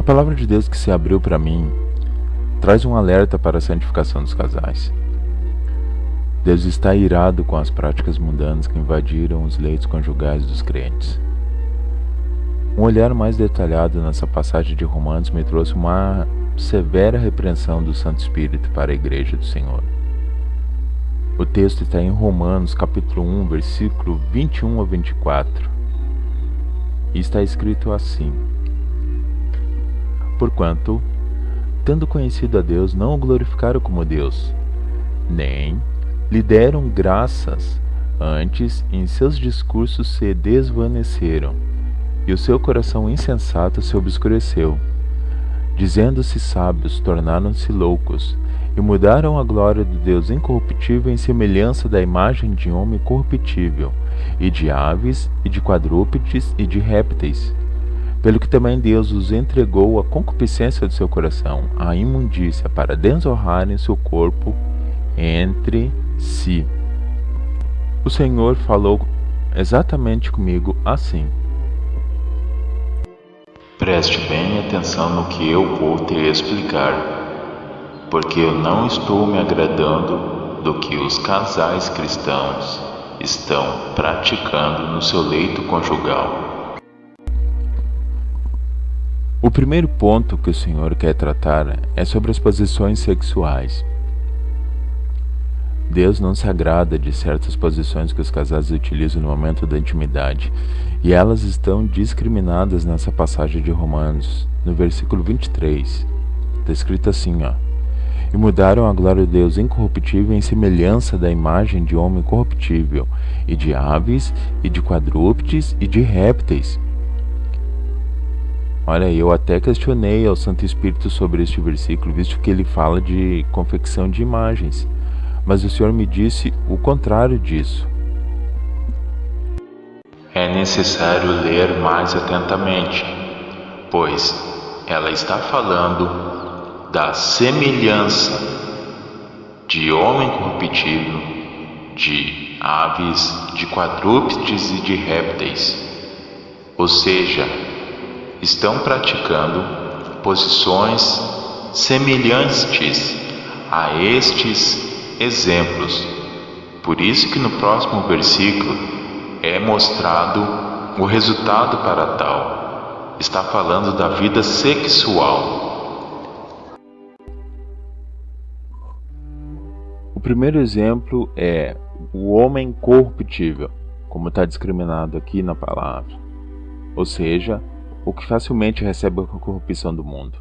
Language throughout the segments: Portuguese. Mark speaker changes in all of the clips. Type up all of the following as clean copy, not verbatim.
Speaker 1: palavra de Deus que se abriu para mim traz um alerta para a santificação dos casais. Deus está irado com as práticas mundanas que invadiram os leitos conjugais dos crentes. Um olhar mais detalhado nessa passagem de Romanos me trouxe uma severa repreensão do Santo Espírito para a Igreja do Senhor. O texto está em Romanos capítulo 1, versículo 21 a 24. E está escrito assim: Porquanto, tendo conhecido a Deus, não o glorificaram como Deus, nem lhe deram graças, antes em seus discursos se desvaneceram, e o seu coração insensato se obscureceu. Dizendo-se sábios, tornaram-se loucos, e mudaram a glória do Deus incorruptível em semelhança da imagem de homem corruptível, e de aves, e de quadrúpedes, e de répteis. Pelo que também Deus os entregou à concupiscência do seu coração, à imundícia, para desonrarem seu corpo entre si. O Senhor falou exatamente comigo assim:
Speaker 2: Preste bem atenção no que eu vou te explicar, porque eu não estou me agradando do que os casais cristãos estão praticando no seu leito conjugal.
Speaker 1: O primeiro ponto que o Senhor quer tratar é sobre as posições sexuais. Deus não se agrada de certas posições que os casais utilizam no momento da intimidade, e elas estão discriminadas nessa passagem de Romanos, no versículo 23. Está escrito assim, E mudaram a glória de Deus incorruptível em semelhança da imagem de homem corruptível, e de aves, e de quadrúpedes, e de répteis. Olha, eu até questionei ao Santo Espírito sobre este versículo, visto que ele fala de confecção de imagens. Mas o Senhor me disse o contrário disso.
Speaker 2: É necessário ler mais atentamente, pois ela está falando da semelhança de homem corruptível, de aves, de quadrúpedes e de répteis. Ou seja, estão praticando posições semelhantes a estes exemplos. Por isso que no próximo versículo é mostrado o resultado para tal. Está falando da vida sexual.
Speaker 1: O primeiro exemplo é o homem corruptível, como está discriminado aqui na palavra. Ou seja, o que facilmente recebe a corrupção do mundo.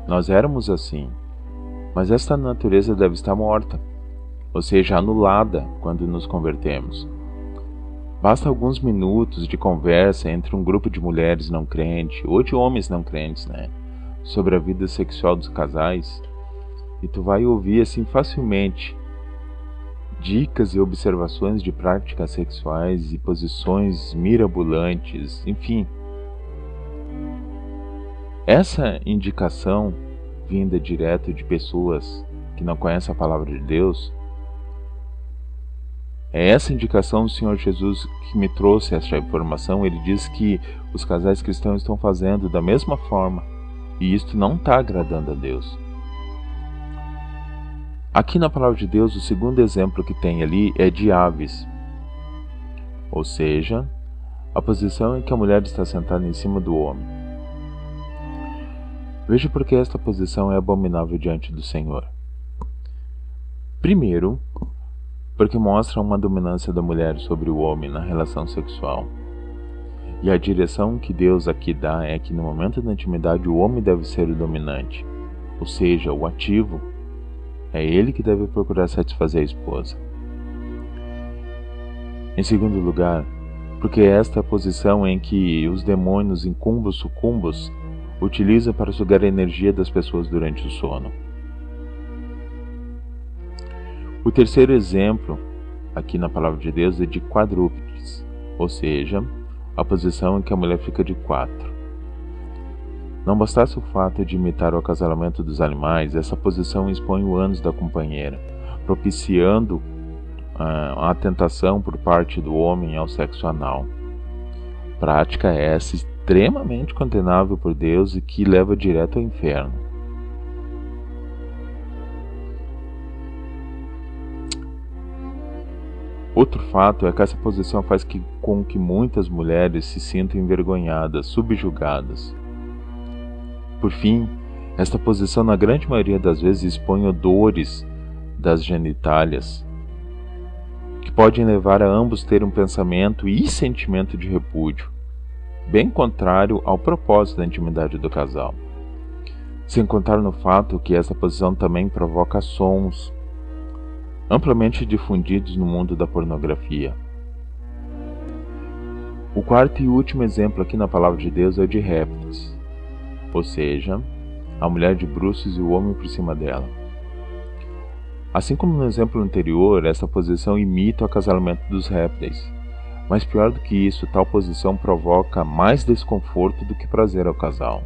Speaker 1: Nós éramos assim. Mas esta natureza deve estar morta, ou seja, anulada quando nos convertemos. Basta alguns minutos de conversa entre um grupo de mulheres não crentes, ou de homens não crentes, sobre a vida sexual dos casais, e tu vai ouvir assim facilmente dicas e observações de práticas sexuais e posições mirabolantes, enfim. Essa indicação vinda direto de pessoas que não conhecem a palavra de Deus, é essa indicação do Senhor Jesus que me trouxe essa informação. Ele diz que os casais cristãos estão fazendo da mesma forma, e isto não está agradando a Deus. Aqui na palavra de Deus, o segundo exemplo que tem ali é de aves, ou seja, a posição em que a mulher está sentada em cima do homem. Veja por que esta posição é abominável diante do Senhor. Primeiro, porque mostra uma dominância da mulher sobre o homem na relação sexual. E a direção que Deus aqui dá é que no momento da intimidade o homem deve ser o dominante, ou seja, o ativo. É ele que deve procurar satisfazer a esposa. Em segundo lugar, porque esta é a posição em que os demônios incumbos sucumbos utiliza para sugar a energia das pessoas durante o sono. O terceiro exemplo, aqui na palavra de Deus, é de quadrúpedes, ou seja, a posição em que a mulher fica de quatro. Não bastasse o fato de imitar o acasalamento dos animais, essa posição expõe o ânus da companheira, propiciando a tentação por parte do homem ao sexo anal. Prática essa extremamente condenável por Deus e que leva direto ao inferno. Outro fato é que essa posição faz com que muitas mulheres se sintam envergonhadas, subjugadas. Por fim, esta posição na grande maioria das vezes expõe odores das genitálias, que podem levar a ambos ter um pensamento e sentimento de repúdio, bem contrário ao propósito da intimidade do casal. Sem contar no fato que essa posição também provoca sons amplamente difundidos no mundo da pornografia. O quarto e último exemplo aqui na palavra de Deus é o de répteis, ou seja, a mulher de bruços e o homem por cima dela. Assim como no exemplo anterior, essa posição imita o acasalamento dos répteis, mas pior do que isso, tal posição provoca mais desconforto do que prazer ao casal.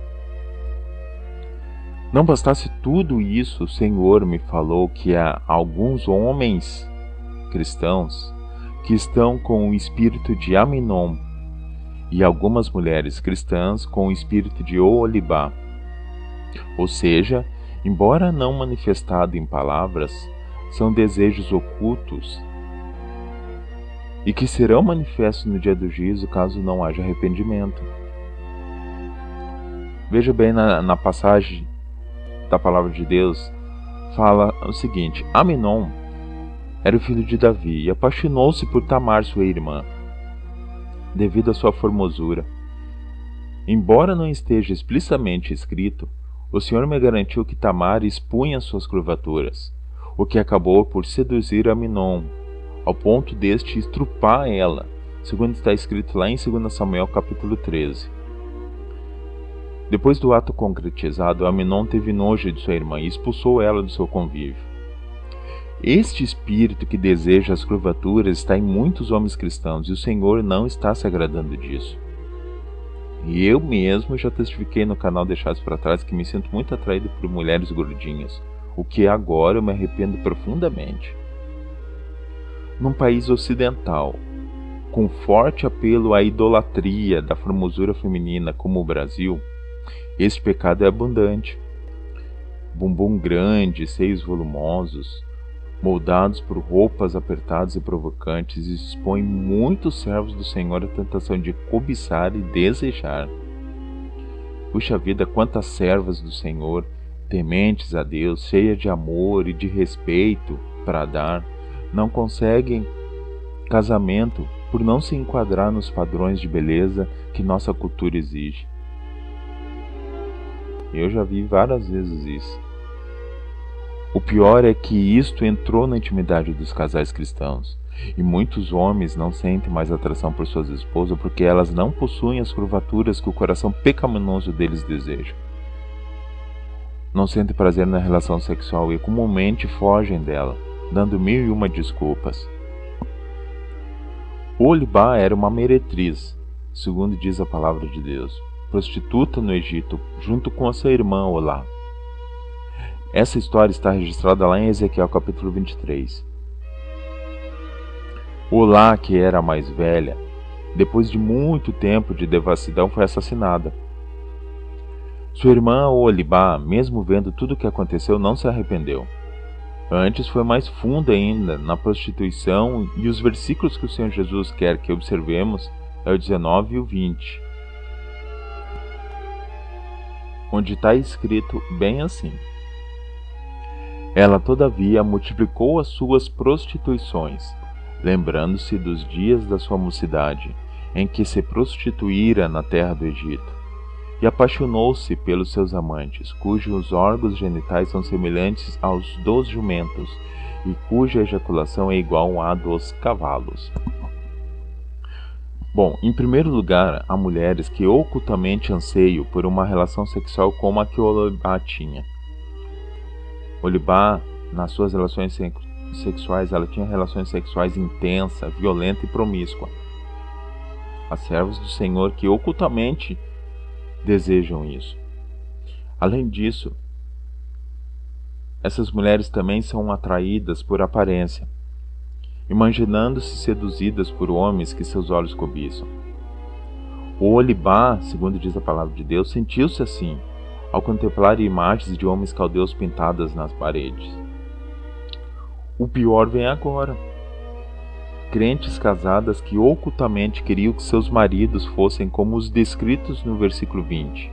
Speaker 1: Não bastasse tudo isso, o Senhor me falou que há alguns homens cristãos que estão com o espírito de Aminon e algumas mulheres cristãs com o espírito de Oholibá. Ou seja, embora não manifestado em palavras, são desejos ocultos e que serão manifestos no dia do juízo caso não haja arrependimento. Veja bem na passagem da palavra de Deus, fala o seguinte: Aminon era o filho de Davi e apaixonou-se por Tamar, sua irmã, devido à sua formosura. Embora não esteja explicitamente escrito, o Senhor me garantiu que Tamar expunha suas curvaturas, o que acabou por seduzir Aminon, ao ponto deste estrupar ela, segundo está escrito lá em 2 Samuel capítulo 13. Depois do ato concretizado, Aminon teve nojo de sua irmã e expulsou ela do seu convívio. Este espírito que deseja as curvaturas está em muitos homens cristãos e o Senhor não está se agradando disso. E eu mesmo já testifiquei no canal Deixados para Trás que me sinto muito atraído por mulheres gordinhas, o que agora eu me arrependo profundamente. Num país ocidental, com forte apelo à idolatria da formosura feminina como o Brasil, este pecado é abundante. Bumbum grande, seios volumosos, moldados por roupas apertadas e provocantes, expõem muitos servos do Senhor à tentação de cobiçar e desejar. Puxa vida, quantas servas do Senhor, tementes a Deus, cheias de amor e de respeito para dar, não conseguem casamento por não se enquadrar nos padrões de beleza que nossa cultura exige. Eu já vi várias vezes isso. O pior é que isto entrou na intimidade dos casais cristãos, e muitos homens não sentem mais atração por suas esposas porque elas não possuem as curvaturas que o coração pecaminoso deles deseja. Não sentem prazer na relação sexual e comumente fogem dela, dando 1001 desculpas. Oholibá era uma meretriz, segundo diz a palavra de Deus, prostituta no Egito, junto com a sua irmã Olá. Essa história está registrada lá em Ezequiel capítulo 23. Olá, que era a mais velha, depois de muito tempo de devassidão, foi assassinada. Sua irmã Oholibá, mesmo vendo tudo o que aconteceu, não se arrependeu. Antes foi mais funda ainda na prostituição, e os versículos que o Senhor Jesus quer que observemos é o 19 e o 20, onde está escrito bem assim: Ela, todavia, multiplicou as suas prostituições, lembrando-se dos dias da sua mocidade, em que se prostituíra na terra do Egito, e apaixonou-se pelos seus amantes, cujos órgãos genitais são semelhantes aos dos jumentos, e cuja ejaculação é igual à dos cavalos. Bom, em primeiro lugar, há mulheres que ocultamente anseiam por uma relação sexual como a que Oholibá tinha. Oholibá, nas suas relações sexuais, ela tinha relações sexuais intensa, violenta e promíscua. Há servos do Senhor que ocultamente desejam isso. Além disso, essas mulheres também são atraídas por aparência, imaginando-se seduzidas por homens que seus olhos cobiçam. O Olibá, segundo diz a palavra de Deus, sentiu-se assim, ao contemplar imagens de homens caldeus pintadas nas paredes. O pior vem agora. Crentes casadas que ocultamente queriam que seus maridos fossem como os descritos no versículo 20.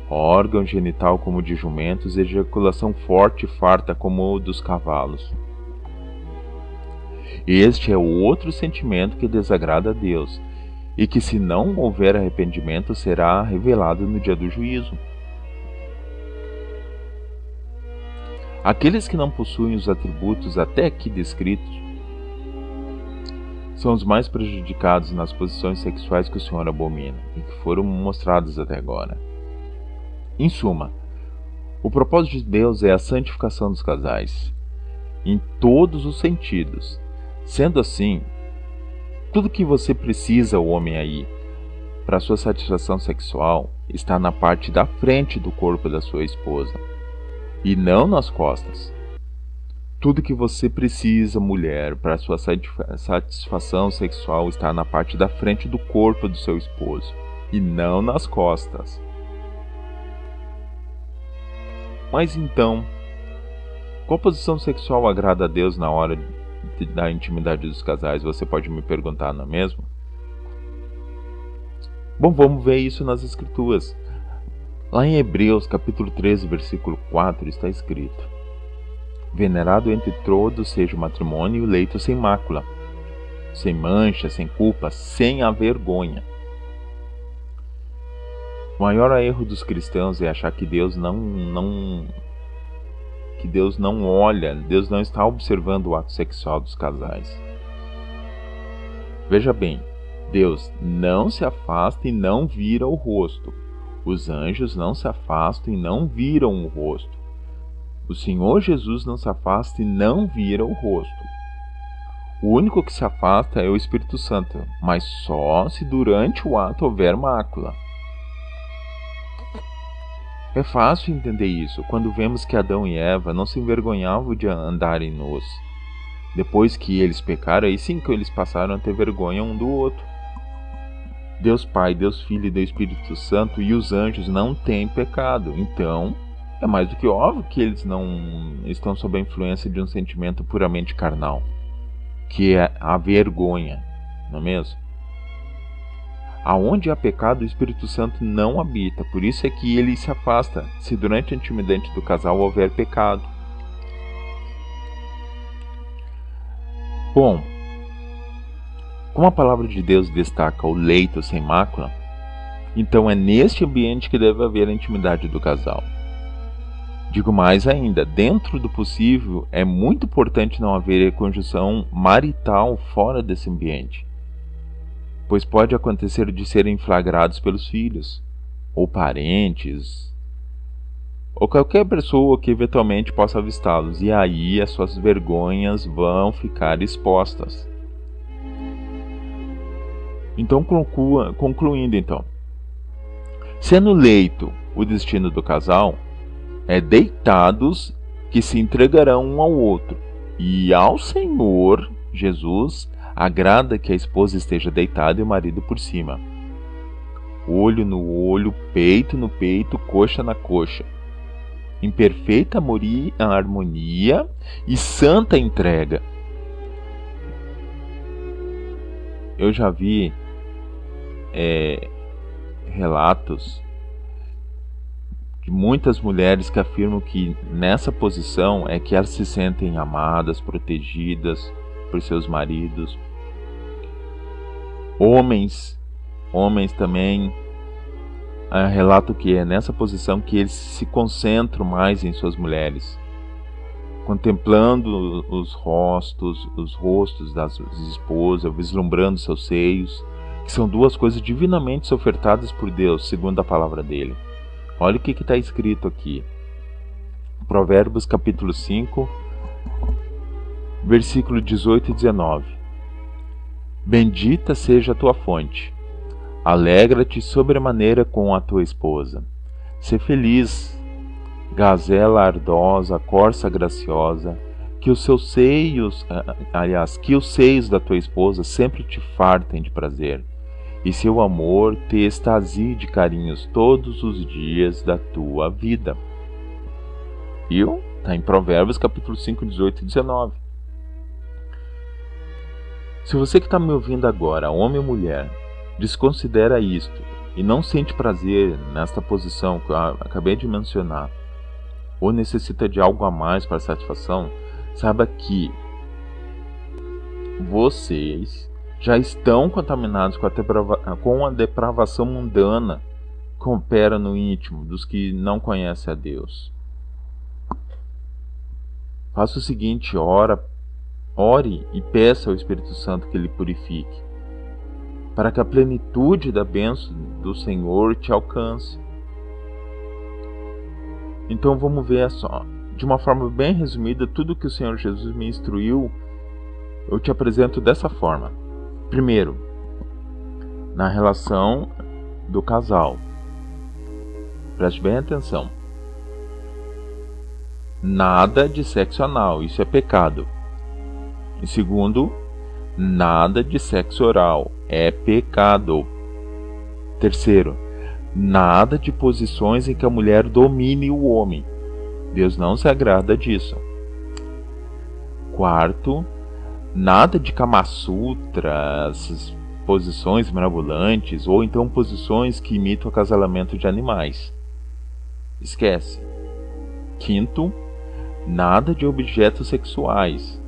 Speaker 1: Órgão genital como o de jumentos, ejaculação forte e farta como o dos cavalos. Este é o outro sentimento que desagrada a Deus, e que, se não houver arrependimento, será revelado no dia do juízo. Aqueles que não possuem os atributos até aqui descritos são os mais prejudicados nas posições sexuais que o Senhor abomina e que foram mostradas até agora. Em suma, o propósito de Deus é a santificação dos casais, em todos os sentidos. Sendo assim, tudo que você precisa, o homem aí, para sua satisfação sexual, está na parte da frente do corpo da sua esposa, e não nas costas. Tudo que você precisa, mulher, para sua satisfação sexual está na parte da frente do corpo do seu esposo, e não nas costas. Mas então, qual posição sexual agrada a Deus na hora da intimidade dos casais? Você pode me perguntar, não é mesmo? Bom, vamos ver isso nas Escrituras. Lá em Hebreus, capítulo 13, versículo 4, está escrito: Venerado entre todos seja o matrimônio e o leito sem mácula, sem mancha, sem culpa, sem a vergonha. O maior erro dos cristãos é achar que Deus não olha, Deus não está observando o ato sexual dos casais. Veja bem, Deus não se afasta e não vira o rosto. Os anjos não se afastam e não viram o rosto. O Senhor Jesus não se afasta e não vira o rosto. O único que se afasta é o Espírito Santo, mas só se durante o ato houver mácula. É fácil entender isso quando vemos que Adão e Eva não se envergonhavam de andarem nus. Depois que eles pecaram, aí sim que eles passaram a ter vergonha um do outro. Deus Pai, Deus Filho e Deus Espírito Santo e os anjos não têm pecado. Então, é mais do que óbvio que eles não estão sob a influência de um sentimento puramente carnal, que é a vergonha, não é mesmo? Aonde há pecado, o Espírito Santo não habita, por isso é que ele se afasta, se durante a intimidade do casal houver pecado. Bom, como a palavra de Deus destaca o leito sem mácula, então é neste ambiente que deve haver a intimidade do casal. Digo mais ainda, dentro do possível, é muito importante não haver conjunção marital fora desse ambiente, pois pode acontecer de serem flagrados pelos filhos, ou parentes, ou qualquer pessoa que eventualmente possa avistá-los, e aí as suas vergonhas vão ficar expostas. Então, concluindo então, sendo o leito o destino do casal, é deitados que se entregarão um ao outro, e ao Senhor Jesus agrada que a esposa esteja deitada e o marido por cima. Olho no olho, peito no peito, coxa na coxa. Em perfeita harmonia e santa entrega. Eu já vi relatos de muitas mulheres que afirmam que nessa posição é que elas se sentem amadas, protegidas por seus maridos. Homens também relatam que é nessa posição que eles se concentram mais em suas mulheres, contemplando os rostos das esposas, vislumbrando seus seios, que são duas coisas divinamente ofertadas por Deus, segundo a palavra dele. Olha o que está escrito aqui. Provérbios capítulo 5, versículo 18 e 19. Bendita seja a tua fonte. Alegra-te sobremaneira com a tua esposa. Sê feliz, gazela ardosa, corça graciosa, que os seios da tua esposa sempre te fartem de prazer, e seu amor te extasie de carinhos todos os dias da tua vida. Viu? Está em Provérbios capítulo 5, 18 e 19. Se você que está me ouvindo agora, homem ou mulher, desconsidera isto e não sente prazer nesta posição que eu acabei de mencionar, ou necessita de algo a mais para satisfação, saiba que vocês já estão contaminados com a depravação mundana que opera no íntimo dos que não conhecem a Deus. Faça o seguinte: ore e peça ao Espírito Santo que lhe purifique, para que a plenitude da bênção do Senhor te alcance. Então vamos ver só, de uma forma bem resumida, tudo que o Senhor Jesus me instruiu, eu te apresento dessa forma. Primeiro, na relação do casal. Preste bem atenção. Nada de sexo anal, isso é pecado. E segundo, nada de sexo oral, é pecado. Terceiro, nada de posições em que a mulher domine o homem. Deus não se agrada disso. Quarto, nada de Kama Sutra, essas posições mirabolantes, ou então posições que imitam o acasalamento de animais. Esquece. Quinto, nada de objetos sexuais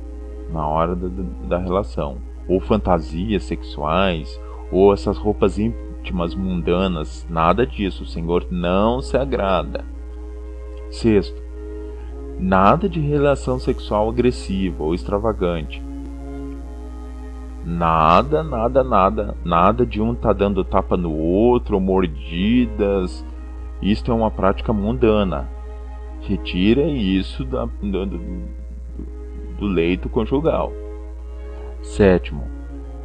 Speaker 1: na hora da relação, ou fantasias sexuais, ou essas roupas íntimas mundanas, nada disso, o Senhor não se agrada. Sexto, nada de relação sexual agressiva ou extravagante. Nada de um tá dando tapa no outro, ou mordidas. Isto é uma prática mundana. Retira isso do leito conjugal. Sétimo,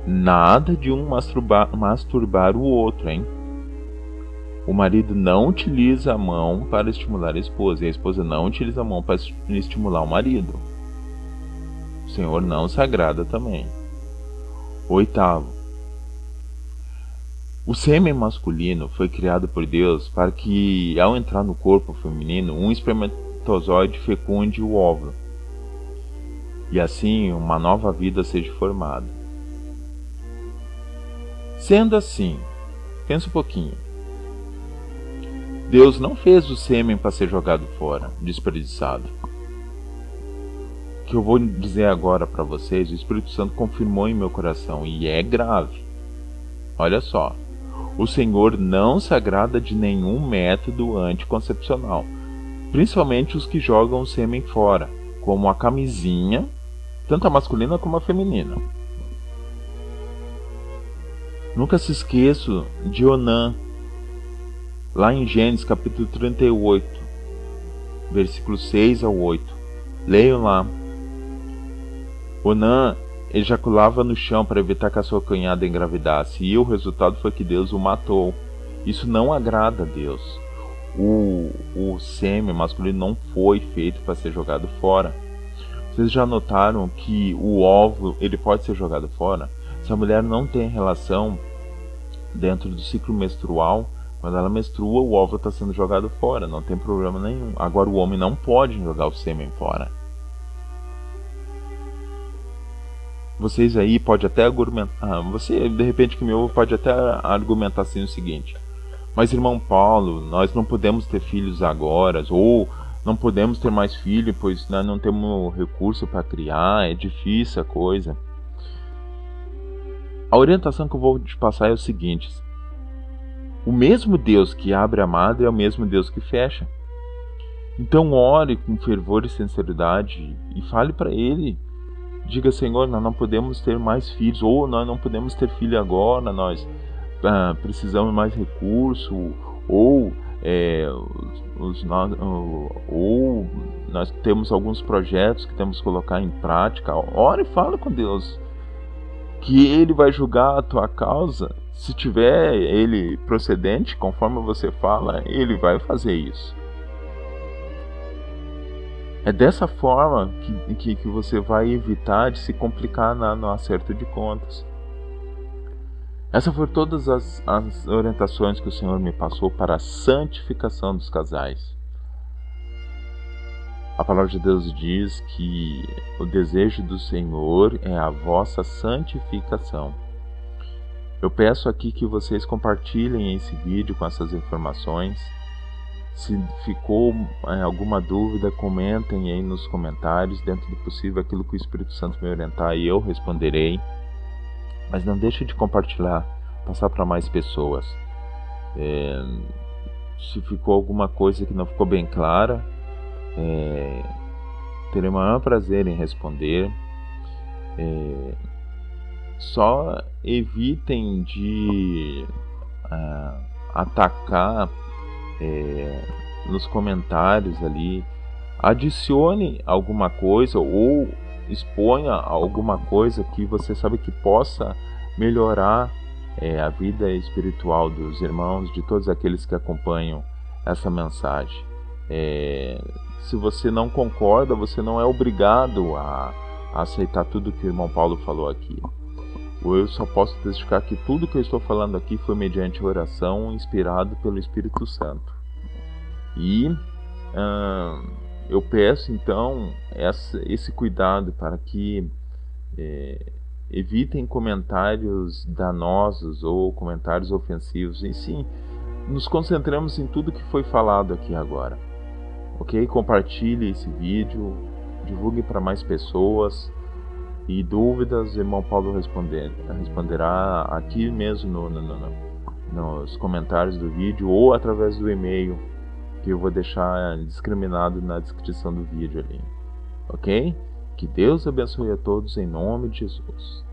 Speaker 1: nada de um masturbar o outro, hein? O marido não utiliza a mão para estimular a esposa, e a esposa não utiliza a mão para estimular o marido. O Senhor não se agrada também. Oitavo, o sêmen masculino foi criado por Deus para que, ao entrar no corpo feminino, um espermatozoide fecunde o óvulo, e assim uma nova vida seja formada. Sendo assim, pensa um pouquinho. Deus não fez o sêmen para ser jogado fora, desperdiçado. O que eu vou dizer agora para vocês, o Espírito Santo confirmou em meu coração, e é grave. Olha só, o Senhor não se agrada de nenhum método anticoncepcional, principalmente os que jogam o sêmen fora, como a camisinha, tanto a masculina como a feminina. Nunca se esqueça de Onã, lá em Gênesis capítulo 38, versículos 6 ao 8. Leiam lá. Onã ejaculava no chão para evitar que a sua cunhada engravidasse, e o resultado foi que Deus o matou. Isso não agrada a Deus. O sêmen masculino não foi feito para ser jogado fora. Vocês já notaram que o óvulo ele pode ser jogado fora? Se a mulher não tem relação dentro do ciclo menstrual, quando ela menstrua, o óvulo está sendo jogado fora, não tem problema nenhum. Agora o homem não pode jogar o sêmen fora. Vocês aí podem até argumentar, você de repente que me ouve pode até argumentar assim o seguinte: mas irmão Paulo, nós não podemos ter filhos agora, ou não podemos ter mais filhos, pois nós não temos recurso para criar, é difícil a coisa. A orientação que eu vou te passar é o seguinte: o mesmo Deus que abre a madre é o mesmo Deus que fecha. Então ore com fervor e sinceridade e fale para Ele. Diga: Senhor, nós não podemos ter mais filhos, ou nós não podemos ter filho agora, nós precisamos mais recurso, ou nós temos alguns projetos que temos que colocar em prática. Ore e fale com Deus, que Ele vai julgar a tua causa. Se tiver Ele procedente, conforme você fala, Ele vai fazer isso. É dessa forma que você vai evitar de se complicar no acerto de contas. Essas foram todas as orientações que o Senhor me passou para a santificação dos casais. A palavra de Deus diz que o desejo do Senhor é a vossa santificação. Eu peço aqui que vocês compartilhem esse vídeo com essas informações. Se ficou alguma dúvida, comentem aí nos comentários, dentro do possível, aquilo que o Espírito Santo me orientar e eu responderei. Mas não deixe de compartilhar, passar para mais pessoas. Se ficou alguma coisa que não ficou bem clara, terei o maior prazer em responder. Só evitem de atacar nos comentários ali. Adicione alguma coisa ou exponha alguma coisa que você sabe que possa melhorar a vida espiritual dos irmãos, de todos aqueles que acompanham essa mensagem. Se você não concorda, você não é obrigado a aceitar tudo que o irmão Paulo falou aqui. Eu só posso testificar que tudo que eu estou falando aqui foi mediante oração, inspirado pelo Espírito Santo. E eu peço então esse cuidado para que evitem comentários danosos ou comentários ofensivos. E sim, nos concentramos em tudo que foi falado aqui agora. Ok? Compartilhe esse vídeo, divulgue para mais pessoas. E dúvidas, o irmão Paulo responderá aqui mesmo nos comentários do vídeo ou através do e-mail que eu vou deixar discriminado na descrição do vídeo ali. Ok? Que Deus abençoe a todos em nome de Jesus.